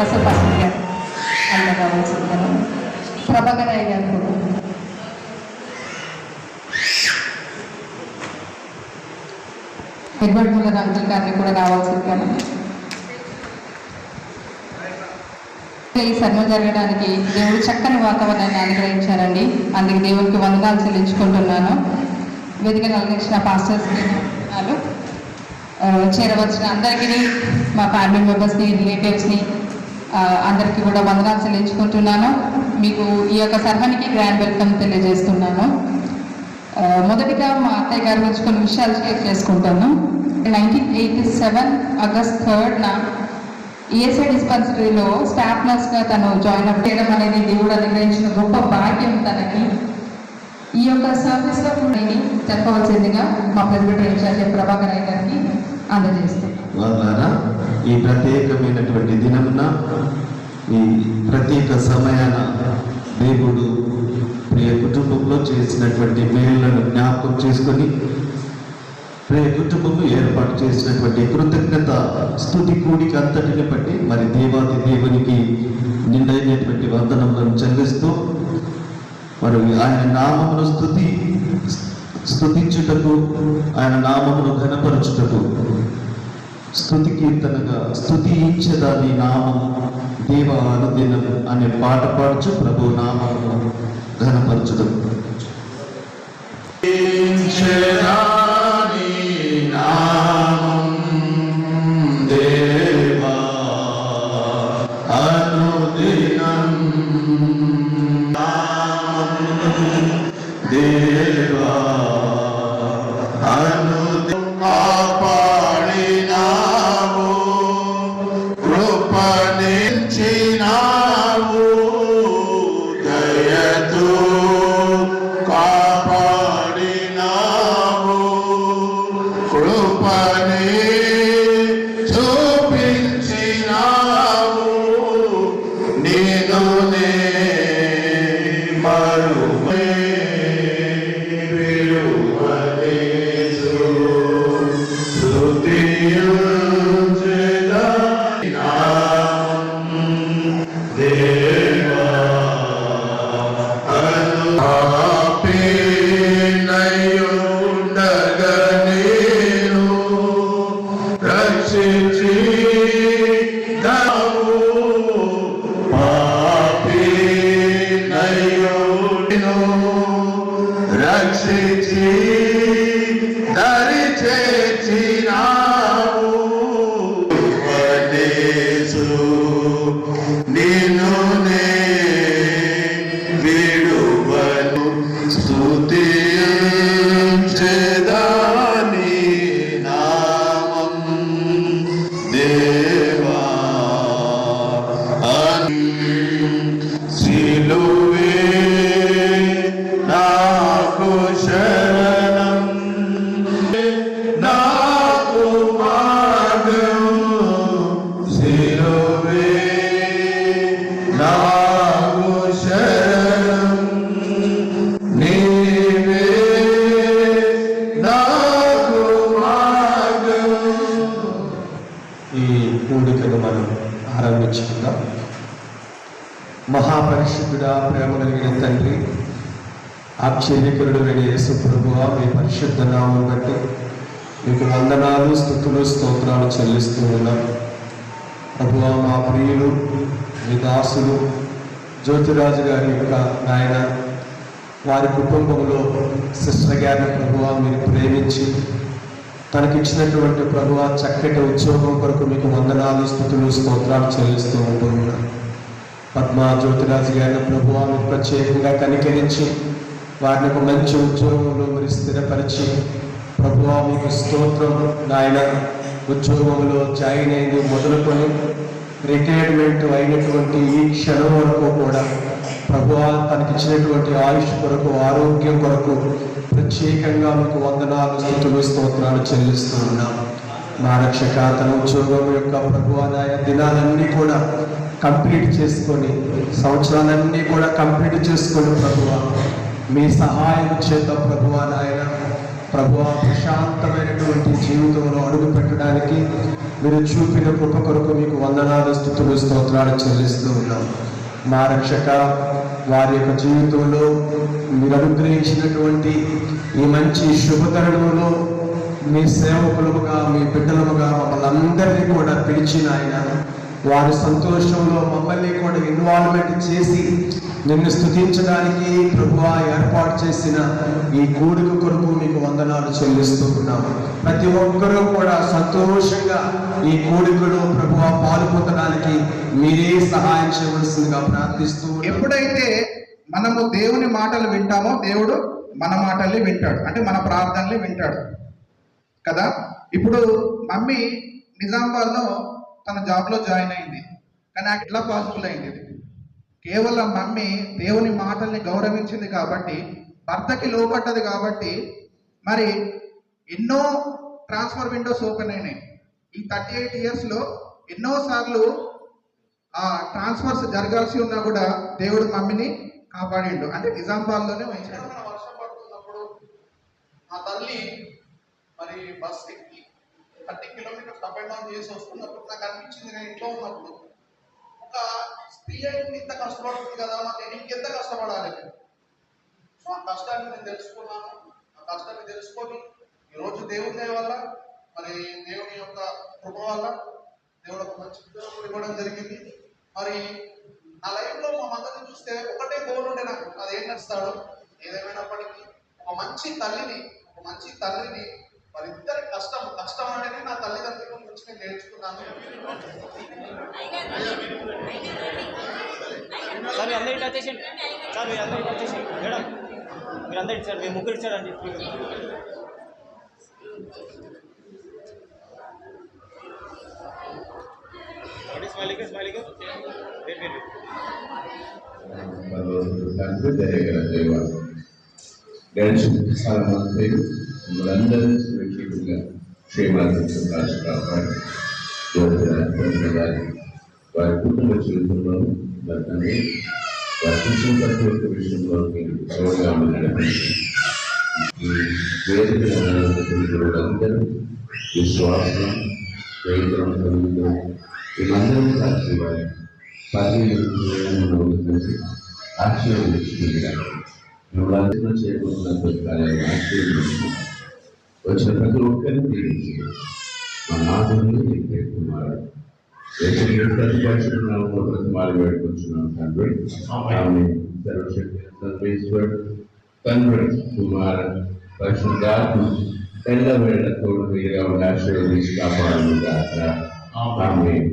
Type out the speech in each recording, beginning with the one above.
రసపాత్రి గారు అన్న కావాల్సిందని ప్రభాకర్ రాయ్ గారు కూడా ఎడ్వర్డ్ ముల్లర్ అంకుల్ గారిని కూడా రావాల్సిందని ఈ సన్మానం జరగడానికి దేవుడు చక్కని వాతావరణాన్ని అనుగ్రహించారండి. అందుకే దేవుడికి వందనాలు చెల్లించుకుంటున్నాను. వేదికను అలంకరించిన పాస్టర్స్కి చేరవలసిన అందరికీ, మా ఫ్యామిలీ మెంబర్స్ని, రిలేటివ్స్ని అందరికీ కూడా వందనాలు చెల్లించుకుంటున్నాను. మీకు ఈ యొక్క సర్వానికి గ్రాండ్ వెల్కమ్ తెలియజేస్తున్నాను. మొదటిగా మా అత్తయ్య గారి గురించి కొన్ని విషయాలు షేర్ చేసుకుంటాను. 1987 ఆగస్ట్ 3న ఈఎస్ఐ డిస్పెన్సరీలో స్టాఫ్ నర్స్గా తను జాయిన్ అప్ చేయడం అనేది దేవుడు అనుగ్రహించిన గొప్ప భాగ్యం తనకి. ఈ యొక్క సర్వీస్లో కూడా చెప్పవలసిందిగా మా ప్రెసిడెంట్ ఇన్ఛార్జ్ ప్రభాకర్ రాయ్ గారికి అందజేస్తున్నాను. ఈ ప్రత్యేకమైనటువంటి దినమున, ఈ ప్రత్యేక సమయాన దేవుడు ప్రియ కుటుంబంలో చేసినటువంటి మేలులను జ్ఞాపకం చేసుకొని ప్రియ కుటుంబము ఏర్పాటు చేసినటువంటి కృతజ్ఞత స్తుతి కూడిక అంతటిని బట్టి మరి దేవాది దేవునికి నిండైనటువంటి వందనములను చెల్లిస్తూ మరి ఆయన నామమును స్తుతించుటకు, ఆయన నామమును ఘనపరచుటకు స్తుతి కీర్తనగా స్తుతించదాని నామము దేవ అనుదినం అనే పాట పాడుచు ప్రభు నామమును ఘనపరచుటకు మహాపరిశుద్ధుడా, ప్రేమ కలిగిన తండ్రి, ఆశ్చర్యకరుడు యేసు ప్రభువా, మీ పరిశుద్ధ నామం బట్టి మీకు వందనాలు, స్తుతులు, స్తోత్రాలు చెల్లిస్తూ ఉన్నాం. ప్రభువా, మా ప్రియులు, మీ దాసులు జ్యోతిరాజు గారి యొక్క నాయన, వారి కుటుంబంలో సిస్టర్ గారిని ప్రభువా మీరు ప్రేమించి తనకిచ్చినటువంటి ప్రభువా చక్కటి ఉద్యోగం కొరకు మీకు వందనాలు, స్తుతులు, స్తోత్రాలు చెల్లిస్తూ ఉంటున్నాం. పద్మా జ్యోతిరాజు గారిని ప్రభువా మీరు ప్రత్యేకంగా కనికరించి వారిని ఒక మంచి ఉద్యోగంలో మీరు స్థిరపరిచి ప్రభువా మీకు స్తోత్రం నాయన. ఉద్యోగంలో జాయిన్ అయింది మొదలుకొని రిటైర్మెంట్ అయినటువంటి ఈ క్షణం వరకు కూడా ప్రభువా తనకిచ్చినటువంటి ఆయుష్ కొరకు, ఆరోగ్యం కొరకు ప్రత్యేకంగా మీకు వందనాలు, స్తుతులు, స్తోత్రాలు చెల్లిస్తూ ఉన్నాం. మా రక్షక తన ఉద్యోగం యొక్క ప్రభువా నాయ దినాలన్నీ కూడా కంప్లీట్ చేసుకొని, సంవత్సరాలన్నీ కూడా కంప్లీట్ చేసుకొని ప్రభువా మీ సహాయం చేత ప్రభువా నాయన ప్రభువా ప్రశాంతమైనటువంటి జీవితంలో అడుగు పెట్టడానికి మీరు చూపిన కృప కొరకు మీకు వందనాలు, స్తుతులు, స్తోత్రాలు చెల్లిస్తూ ఉన్నాం. మా రక్షక వారి యొక్క జీవితంలో మీరు అనుగ్రహించినటువంటి ఈ మంచి శుభతరుణంలో మీ సేవకులుగా, మీ బిడ్డలుగా మమ్మల్ని అందరినీ కూడా పిలిచిన ఆయన, వారి సంతోషంలో మమ్మల్ని కూడా ఇన్వాల్వ్మెంట్ చేసి నిన్ను స్తుతించడానికి ప్రభువా ఏర్పాటు చేసిన ఈ కూడిక కొరకు మీకు వందనాలు చెల్లిస్తూ ఉన్నాము. ప్రతి ఒక్కరూ కూడా సంతోషంగా ఈ కూడికలో ప్రభువా పాల్పొందడానికి మీరే సహాయం చేయవలసిందిగా ప్రార్థిస్తూ ఎప్పుడైతే మనము దేవుని మాటలు వింటామో దేవుడు మన మాటల్ని వింటాడు, అంటే మన ప్రార్థనల్ని వింటాడు కదా. ఇప్పుడు మమ్మీ నిజామాబాద్లో తన జాబ్లో జాయిన్ అయింది, కానీ నాకు ఎట్లా పాసిబుల్ అయింది? ఇది కేవలం మమ్మీ దేవుని మాటల్ని గౌరవించింది కాబట్టి, భర్తకి లోపడ్డది కాబట్టి. మరి ఎన్నో ట్రాన్స్ఫర్ విండోస్ ఓపెన్ అయినాయి ఈ 38 ఇయర్స్లో. ఎన్నోసార్లు ఆ ట్రాన్స్ఫర్స్ జరగాల్సి ఉన్నా కూడా దేవుడు మమ్మీని కాపాడిండు, అంటే నిజామాబాద్లోనే ఉంచాడు. వర్షం పడుతున్నప్పుడు మా తల్లి మరి బస్ ఎక్కి 30 కిలోమీటర్స్ అప్ అండ్ డౌన్ చేసి వస్తున్నప్పుడు నాకు అనిపించింది, నేను ఇంట్లో ఉన్నప్పుడు ఒక స్త్రీ అయింది ఇంత కష్టపడుతుంది కదా, మరి నేను ఇంకెంత కష్టపడాలి. సో ఆ కష్టాన్ని నేను తెలుసుకున్నాను. ఆ కష్టాన్ని తెలుసుకొని ఈరోజు దేవుని దయ వల్ల, మరి దేవుని యొక్క కృప వల్ల దేవుడు ఒక మంచి ఉద్యోగం ఇవ్వడం జరిగింది. మరి నా లైఫ్లో మా మదర్ని చూస్తే ఒకటే గోల్ ఉండే నాకు, అదేం నడుస్తాడు ఏదేమైనప్పటికీ ఒక మంచి తల్లిని మరి ఇద్దరి కష్టం అంటేనే నా తల్లిదండ్రుల నుంచి నేను నేర్చుకున్నాను. సార్ మీరు అందరికి టచ్ చేయండి. సార్ మీరు అందరికి టచ్ చేయండి. మేడం మీరు అందరికి సార్, మీరు ముగ్గురు ఇచ్చారండి. స్మైలింగ్ తండ్రి దయగల దేవ, గడిచిన కాలమంతయు మనందరినీ సురక్షితంగా క్షేమాభివృద్ధి కాచి కాపాడి వారి కుటుంబ జీవితంలో వారి వర్తించిన ప్రతి ఒక్క విషయంలో మీరు తోడుగా నడిపించి ఈ వేదికలందరూ విశ్వాసం రైతులను వీళ్ళందరూ కలిసి వారి పదవి ఆశీర్వదించుకుంటుగా మిమ్మల్ని అంచనా చేయబోతున్న ప్రతి కార్యాలను ఆశీర్వదించుకుంటున్నాం. వచ్చిన ప్రతి ఒక్కరిని తీర్చి మా నాదుని కుమారు ప్రతిమాలు వేడుకొచ్చున్నాం తండ్రి. సర్వశక్తి సర్వేశ్వర్ తండ్రి కుమార పరిశుద్ధాత్మ ఎల్ల వేళ తోడు మీరుగా ఉండి ఆశీర్వదించి కాపాడు. ఆమేన్.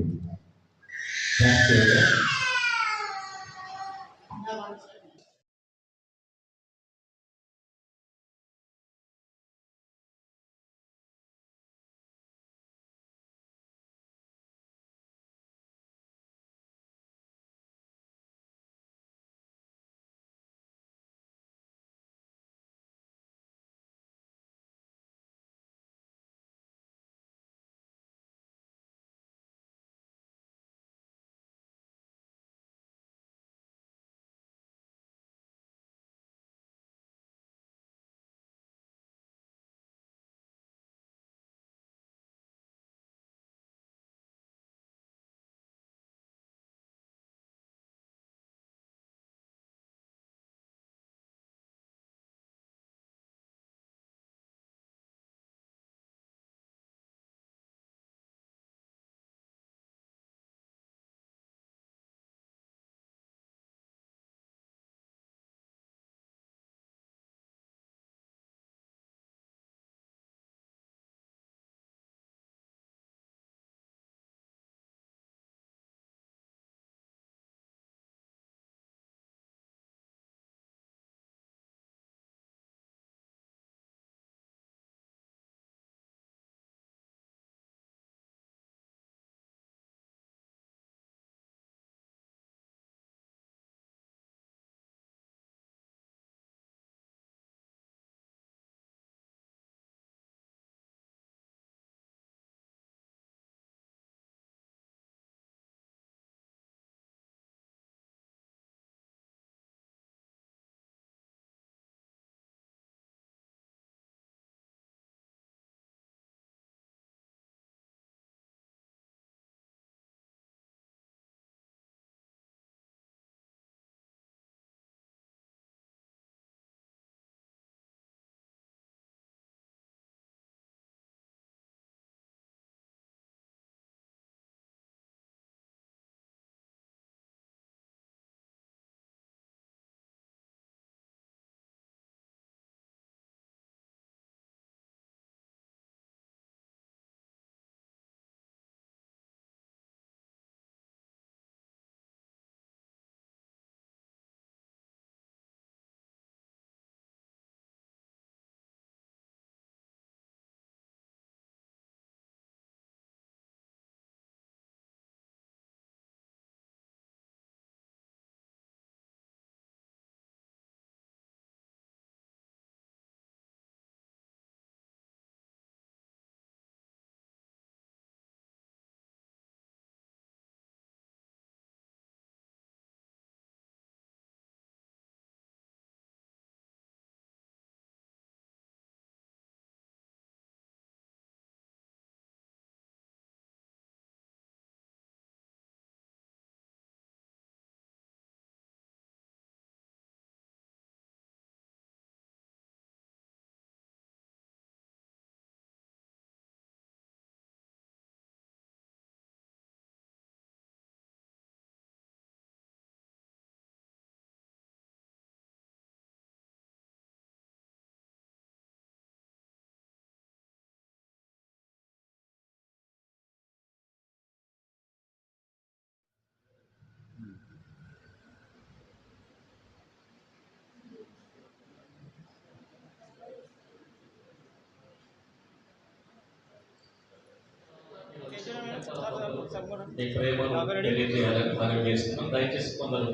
నీ ప్రేమను తెలియజేయాలని మనం చేస్తున్నాం. దయచేసి కొందరు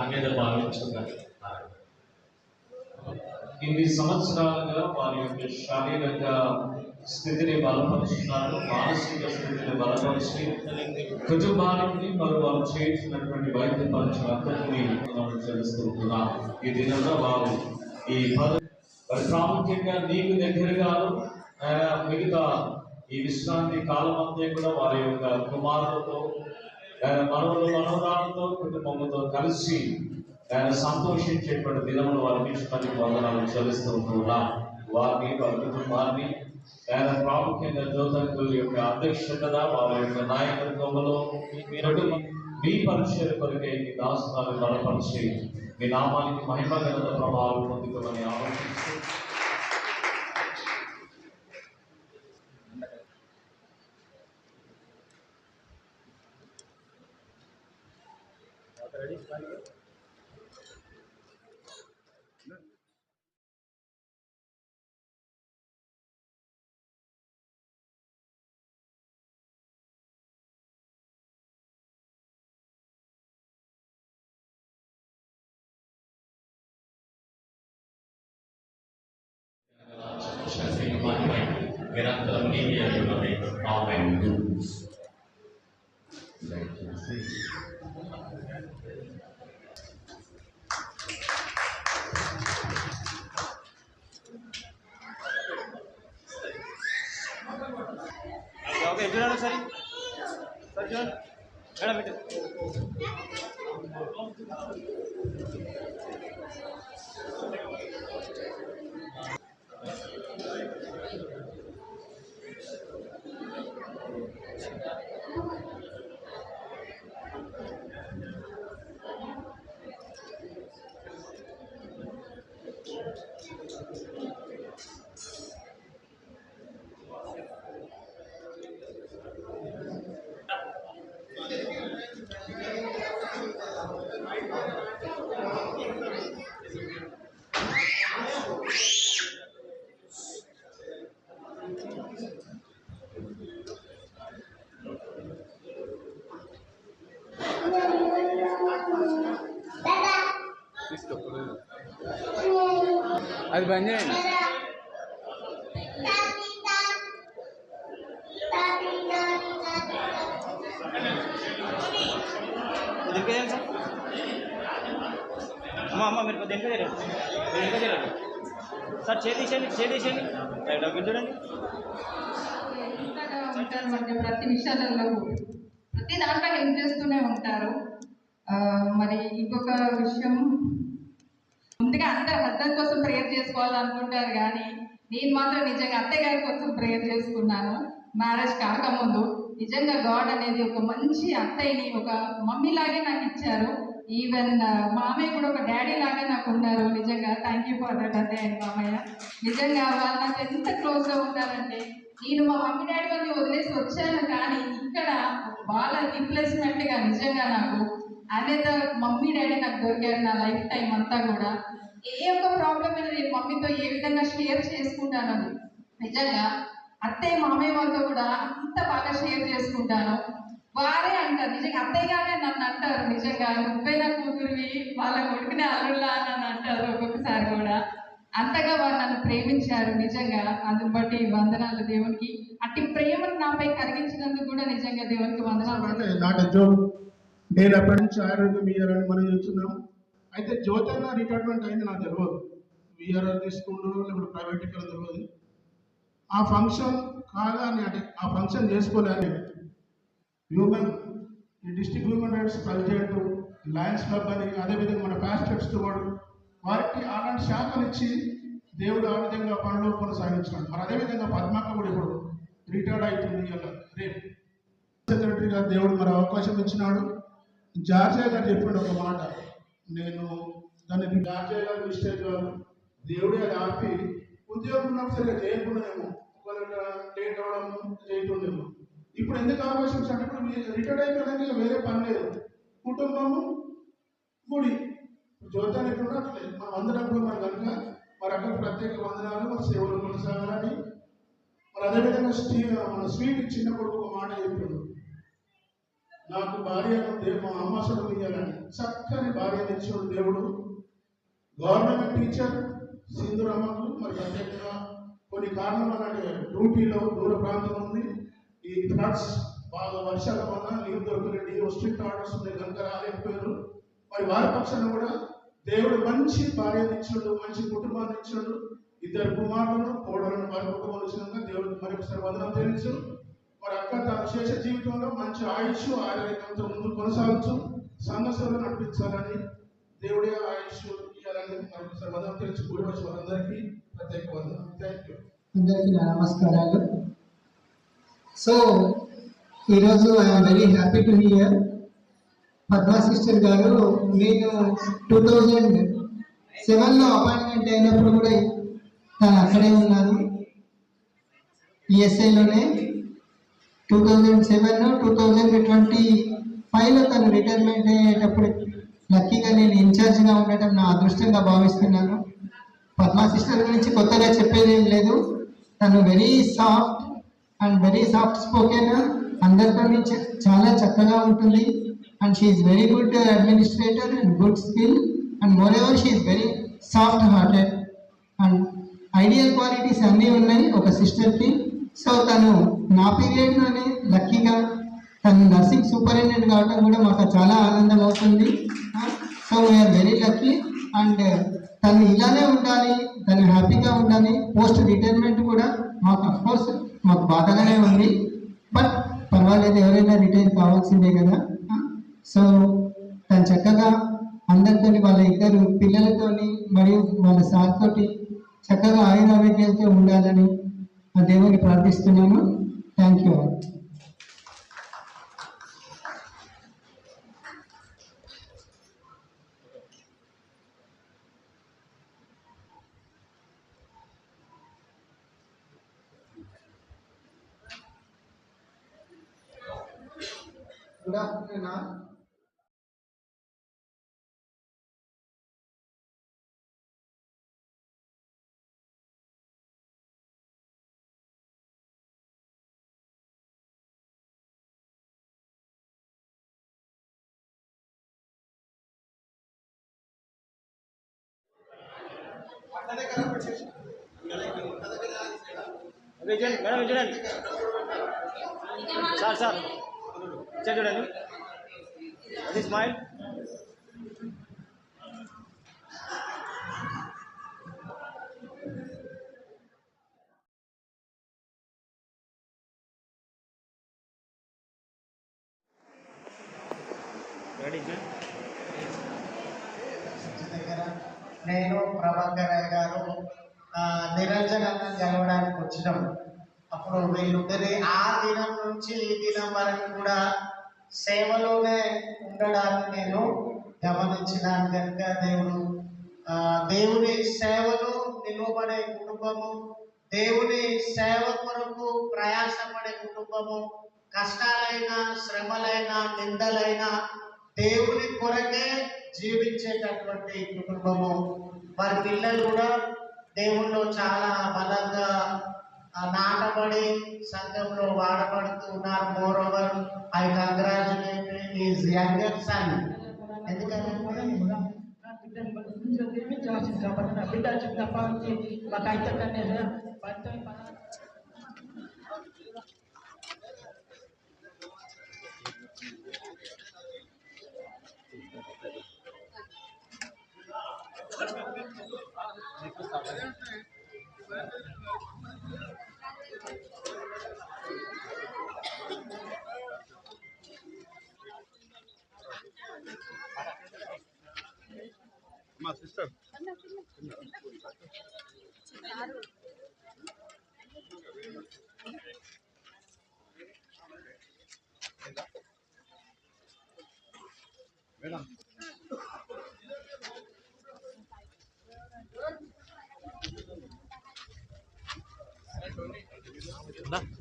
అన్యత భావించుకున్నారు. ఇన్ని సంవత్సరాలుగా వారి యొక్క శారీరక స్థితిని బలపరుస్తున్నారు, మానసిక స్థితిని బలపరిచి కుటుంబానికి మరి వారు చేయించినటువంటి వైద్య పరీక్షలందరినీ మనం తెలుసుకుంటున్నాం. ఈ దినంలో వారు ఈ మరి ప్రాముఖ్యంగా నీకు దగ్గరగాను మిగతా ఈ విశ్రాంతి కాలం అంతా కూడా వారి యొక్క కుమారులతో మనవలు మనవరాలతో కుటుంబంతో కలిసి సంతోషించేటువంటి దినములు వారి ఇష్టానికి వందనాలు చెల్లిస్తూ ఉంటున్నాం. వారిని వారి కుటుంబాన్ని ప్రాముఖ్యంగా జ్యోతంకుల యొక్క అధ్యక్షతగా వారి యొక్క నాయకత్వంలో మీ పరిచయ కొరకే మీ దాసులను బలపరిచి మీ నామానికి మహిమ ఘనత ప్రభావం పొందుకోమని ఆలోచిస్తూ నిరంతరం నీవే అయ్యున్నవి. ఆమేన్. దయచేసి ఓకే చూడండి సరే సార్ చూడండి మేడం ఇటు అది బంద్ చేయండి. అమ్మ మీరు కొద్దిగా వెనక చేరండి, మీరు వెనక చేరండి సార్. చేసేయండి రైట్ ఓకే చూడండి. ఉంటారు అంటే ప్రతి విషయాలలో ప్రతి దాంట్లో హెల్ప్ చేస్తూనే ఉంటారు. మరి ఇంకొక విషయం, ముందుగా అందరు హస్బెండ్ కోసం ప్రేయర్ చేసుకోవాలనుకుంటారు, కానీ నేను మాత్రం నిజంగా అత్తయ్య గారి కోసం ప్రేయర్ చేసుకున్నాను. మ్యారేజ్ కాకముందు నిజంగా గాడ్ అనేది ఒక మంచి అత్తయ్యని ఒక మమ్మీ లాగే నాకు ఇచ్చారు. ఈవెన్ మామయ్య కూడా ఒక డాడీ లాగా నాకు ఉన్నారు. నిజంగా థ్యాంక్ యూ ఫర్ దట్ అత్తయ్య అండ్ మామయ్య. నిజంగా వాళ్ళు నాకు ఎంత క్లోజ్గా ఉంటారంటే, నేను మా మమ్మీ డాడీ వాళ్ళని వదిలేసి వచ్చాను, కానీ ఇక్కడ వాళ్ళ రీప్లేస్మెంట్గా నిజంగా నాకు అనేదర్ మమ్మీ డాడీ నాకు దొరికారు నా లైఫ్ టైం అంతా కూడా. ఏ ఒక్క ప్రాబ్లం అయినా నేను మమ్మీతో ఏ విధంగా షేర్ చేసుకుంటాను, నిజంగా అత్తయ్య మామయ్య వాళ్ళతో కూడా అంత బాగా షేర్ చేసుకుంటాను. వారే అంటారు, నిజంగా అత్తయ్యగానే నన్ను అంటారు, నిజంగా నువ్వే నా కూతురివి, వాళ్ళ కొడుకునే అల్లుళ్ళా అని అంటారు ఒక్కొక్కసారి కూడా. అంతగా వారు నన్ను ప్రేమించారు. నిజంగా అందుని బట్టి వందనాలు దేవునికి. అట్టి ప్రేమను నాపై కలిగించినందుకు కూడా నిజంగా దేవునికి వందనాలు. నేను అప్పటి నుంచి ఆరోగ్యం ఇయ్యాలని మనం చూస్తున్నాం. అయితే జ్యోతన్న రిటైర్మెంట్ అయింది నాకు తెలియదు, విఆర్ఆర్ తీసుకుంటూ లేకపోతే ప్రైవేట్ ఇక్కడ తెలియదు. ఆ ఫంక్షన్ కాగానే అంటే ఆ ఫంక్షన్ చేసుకోలేని human district human rights president, Lions club అని, అదేవిధంగా మన పాస్టర్స్ వాడు వారికి అలాంటి శాఖలు ఇచ్చి దేవుడు ఆ విధంగా పనులు కొనసాగించినాడు. మరి అదేవిధంగా పద్మాక కూడా ఇప్పుడు రిటైర్డ్ అవుతుంది. అలా రేపు సెక్రటరీగా దేవుడు మరి అవకాశం ఇచ్చినాడు. జార్జయ్య గారు చెప్పాడు ఒక మాట, నేను దాన్ని జార్జయ్య గారు మిస్టేక్ గారు దేవుడే అది ఆపి ఉద్యోగం ఉన్నప్పుడు సరిగా చేయకుండానేమో, ఒకవేళ లేట్ అవ్వడం చేయకుండేమో. ఇప్పుడు ఎందుకు అవకాశం ఇచ్చాడు, ఇప్పుడు రిటైర్డ్ అయిపోయినాక వేరే పని లేదు, కుటుంబము గుడి. జ్యోతాన్ని ఎప్పుడు అట్లేదు మనం అందరప్పుడు మన కనుక మరి అక్కడ ప్రత్యేక వందనాలు, మన సేవలు కొనసాగాలని. మరి అదేవిధంగా మన స్వీట్ చిన్న కొడుకు ఒక మాట చెప్పాడు, నాకు భార్యను మా అమ్మాసడం ఇవ్వాలని చక్కని భార్యను ఇచ్చాడు దేవుడు. గవర్నమెంట్ టీచర్ సింధురమ్మకు మరి ప్రత్యేకంగా కొన్ని కారణాలు డ్యూటీలో దూర ప్రాంతం ఉంది. ఈ ఫ్లడ్స్ బాగా వర్షాల వల్ల లీవ్ దొరకలేదు, స్ట్రిక్ట్ ఆర్డర్స్ ఉన్నాయి కనుక రాలేకపోయారు. మరి వారి పక్షాన కూడా దేవుడు మంచి భార్యను ఇచ్చాడు, మంచి కుటుంబాన్ని ఇచ్చాడు. 2 కుమారులను కోడలను వారి కుటుంబం వచ్చినాక దేవుడికి మరొకసారి వందనం తెలుసు. మరి అక్క తన శేష జీవితంలో మంచి ఆయుష్ ఆరోగ్యంతో ముందు కొనసాగచ్చు, సంఘస్థులను నడిపించాలని దేవుడే ఆయుష్ ఇవ్వాలని మరొకసారి వందనం తెలుసు. కూడి వచ్చి వారందరికీ ప్రత్యేక వందనం. Thank you. అందరికీ నా నమస్కారాలు. సో ఈరోజు I'm very happy to hear Padma sister గారు. నేను 2007లో అపాయింట్మెంట్ అయినప్పుడు కూడా తను అక్కడే ఉన్నారు, ఈఎస్ఐలోనే. 2007 2025లో తను రిటైర్మెంట్ అయ్యేటప్పుడు లక్కీగా నేను ఇన్ఛార్జ్గా ఉండటం నా అదృష్టంగా భావిస్తున్నాను. పద్మా సిస్టర్ గురించి కొత్తగా చెప్పేది ఏం లేదు. తను very soft and very soft spoken, అందరితో చాలా చక్కగా ఉంటుంది. And she is very good administrator and good skill and more ever she is very soft hearted and ideal qualities అన్నీ ఉన్నాయి ఒక సిస్టర్కి. సో తను నా పీరియడ్లోనే లక్కీగా తను నర్సింగ్ సూపరింటెండెంట్ కావడం కూడా మాకు చాలా ఆనందం అవుతుంది. So we are very lucky. And తను ఇలానే ఉండాలి, తను హ్యాపీగా ఉండాలి. పోస్ట్ రిటైర్మెంట్ కూడా మాకు అఫ్కోర్స్ మాకు బాధగానే ఉంది, బట్ పర్వాలేదు, ఎవరైనా రిటైర్ కావాల్సిందే కదా. సో తను చక్కగా అందరితో, వాళ్ళ 2 పిల్లలతోని మరియు వాళ్ళ సార్ తోటి చక్కగా ఆయురారోగ్యాలతో ఉండాలని ఆ దేవుని ప్రార్థిస్తున్నాను. Thank you. Good afternoon. Madam చూడండి సార్ చూడండి, అది స్మైల్. నేను ప్రభాకర్ గారు నిరంజనంగా గెలవడానికి వచ్చినాం. అప్పుడు వీళ్ళిద్దరి ఆ దినం నుంచి ఈ దినం వరకు కూడా సేవలోనే ఉండడాన్ని నేను గమనించినాను కనుక దేవుని సేవలో నిలువబడే కుటుంబము, దేవుని సేవ కొరకు ప్రయాసపడే కుటుంబము, కష్టాలైనా శ్రమలైనా నిందలైనా దేవుని కొరకే జీవించేటటువంటి కుటుంబము. వారి పిల్లలు కూడా దేవుళ్ళు చాలా బలంగా నాటబడి సంఘంలో వాడబడుతూ ఉన్నారు. More over I congratulate his younger sun. ఎందుకంటే బిడ్డ చెప్పి మాకైతే మా సిస్టర్ మేడం లాస్ట్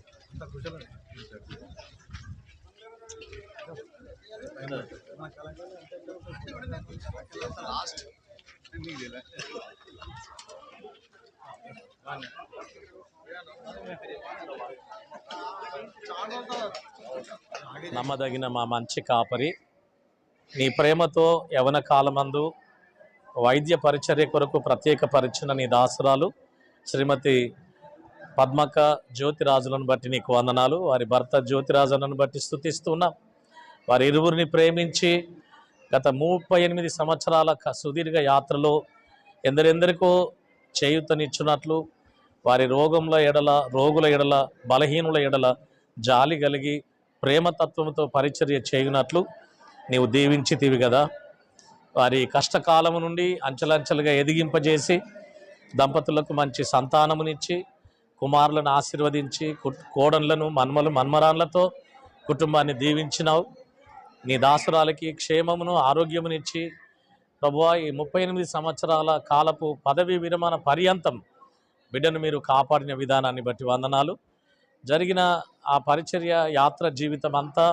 చాలా నమ్మదగిన మా మంచి కాపరి, నీ ప్రేమతో యవన కాలమందు వైద్య పరిచర్య కొరకు ప్రత్యేక పరిచిన నీ దాసురాలు శ్రీమతి పద్మక జ్యోతిరాజులను బట్టి నీకు వందనాలు. వారి భర్త జ్యోతిరాజులను బట్టి స్తుతిస్తున్నాం. వారి ఇరువురిని ప్రేమించి గత 38 సంవత్సరాల సుదీర్ఘ యాత్రలో ఎందరెందరికో చేయూతనిచ్చున్నట్లు, వారి రోగుల ఎడల బలహీనుల ఎడల జాలి కలిగి ప్రేమతత్వంతో పరిచర్య చేయునట్లు నీవు దీవించితివి కదా. వారి కష్టకాలము నుండి అంచెలంచెలుగా ఎదిగింపజేసి దంపతులకు మంచి సంతానమునిచ్చి కుమారులను ఆశీర్వదించి కోడళ్లను మన్మరాన్లతో కుటుంబాన్ని దీవించినావు. నీ దాసురాలకి క్షేమమును ఆరోగ్యమునిచ్చి ప్రభువా ఈ 38 సంవత్సరాల కాలపు పదవీ విరమణ పర్యంతం బిడ్డను మీరు కాపాడిన విధానాన్ని బట్టి వందనాలు. జరిగిన ఆ పరిచర్య యాత్ర జీవితం అంతా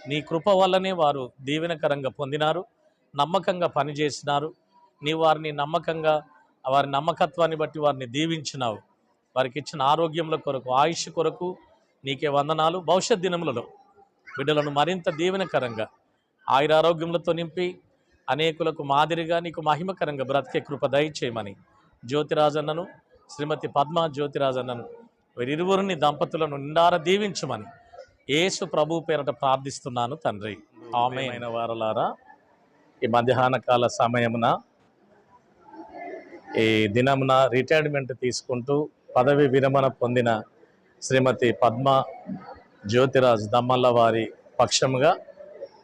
నీ కృప వల్లనే వారు దీవెనకరంగా పొందినారు, నమ్మకంగా పనిచేసినారు. నీవు వారిని వారి నమ్మకత్వాన్ని బట్టి వారిని దీవించినావు. వారికి ఇచ్చిన ఆరోగ్యముల కొరకు, ఆయుష్ కొరకు నీకే వందనాలు. భవిష్యత్ దినములలో బిడ్డలను మరింత దీవెనకరంగా ఆయురారోగ్యములతో నింపి అనేకులకు మాదిరిగా నీకు మహిమకరంగా బ్రతికే కృప దయచేయమని జ్యోతిరాజన్నను, శ్రీమతి పద్మ జ్యోతిరాజన్నను వీరిరువురిని దంపతులను నిండారా దీవించమని యేసు ప్రభు పేరట ప్రార్థిస్తున్నాను తండ్రి. ఆమేన్. వారలారా, ఈ మధ్యాహ్న కాల సమయమున ఈ దినమున రిటైర్మెంట్ తీసుకుంటూ పదవి విరమణ పొందిన శ్రీమతి పద్మ జ్యోతిరాజ్ దమ్మల్ల వారి పక్షముగా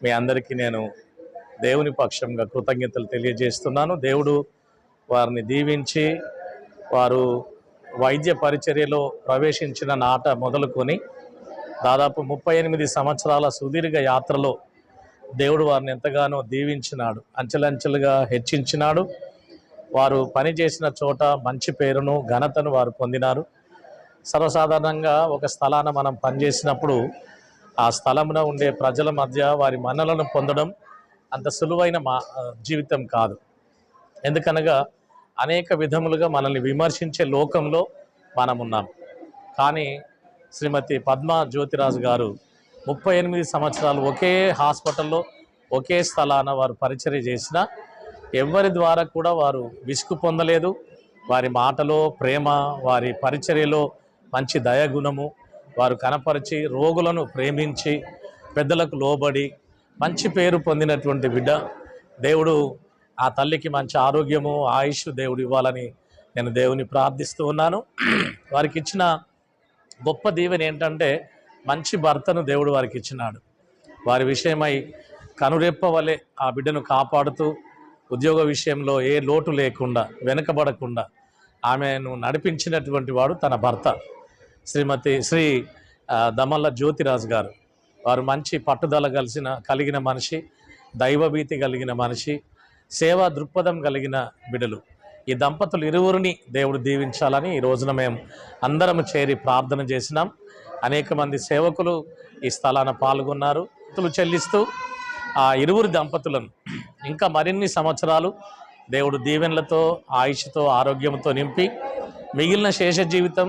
మీ అందరికీ నేను దేవుని పక్షంగా కృతజ్ఞతలు తెలియజేస్తున్నాను. దేవుడు వారిని దీవించి వారు వైద్య పరిచర్యలో ప్రవేశించిన నాట మొదలుకొని దాదాపు 38 సంవత్సరాల సుదీర్ఘ యాత్రలో దేవుడు వారిని ఎంతగానో దీవించినాడు, అంచెలంచెలుగా హెచ్చించినాడు. వారు పనిచేసిన చోట మంచి పేరును ఘనతను వారు పొందినారు. సర్వసాధారణంగా ఒక స్థలాన మనం పనిచేసినప్పుడు ఆ స్థలమున ఉండే ప్రజల మధ్య వారి మన్నలను పొందడం అంత సులువైన జీవితం కాదు. ఎందుకనగా అనేక విధములుగా మనల్ని విమర్శించే లోకంలో మనం ఉన్నాం. కానీ శ్రీమతి పద్మ జ్యోతిరాజు గారు 38 సంవత్సరాలు ఒకే హాస్పిటల్లో ఒకే స్థలాన వారు పరిచర్య చేసిన ఎవరి ద్వారా కూడా వారు విసుగు పొందలేదు. వారి మాటలో ప్రేమ, వారి పరిచర్యలో మంచి దయాగుణము వారు కనపరిచి రోగులను ప్రేమించి పెద్దలకు లోబడి మంచి పేరు పొందినటువంటి బిడ్డ. దేవుడు ఆ తల్లికి మంచి ఆరోగ్యము, ఆయుష్ దేవుడు ఇవ్వాలని నేను దేవుని ప్రార్థిస్తూ ఉన్నాను. వారికి ఇచ్చిన గొప్ప దీవెన ఏంటంటే మంచి భర్తను దేవుడు వారికి ఇచ్చినాడు. వారి విషయమై కనురెప్ప వలె ఆ బిడ్డను కాపాడుతూ ఉద్యోగ విషయంలో ఏ లోటు లేకుండా వెనుకబడకుండా ఆమెను నడిపించినటువంటి వాడు తన భర్త శ్రీ దమ్మల్ల జ్యోతిరాజు గారు. వారు మంచి పట్టుదల కలిగిన మనిషి, దైవభీతి కలిగిన మనిషి, సేవా దృక్పథం కలిగిన బిడ్డలు. ఈ దంపతులు ఇరువురిని దేవుడు దీవించాలని ఈ రోజున మేము అందరం చేరి ప్రార్థన చేసినాం. అనేక మంది సేవకులు ఈ స్థలాన పాల్గొన్నారు. చెల్లిస్తూ ఆ ఇరువురి దంపతులను ఇంకా మరిన్ని సంవత్సరాలు దేవుడు దీవెనలతో, ఆయుష్తో, ఆరోగ్యంతో నింపి మిగిలిన శేష జీవితం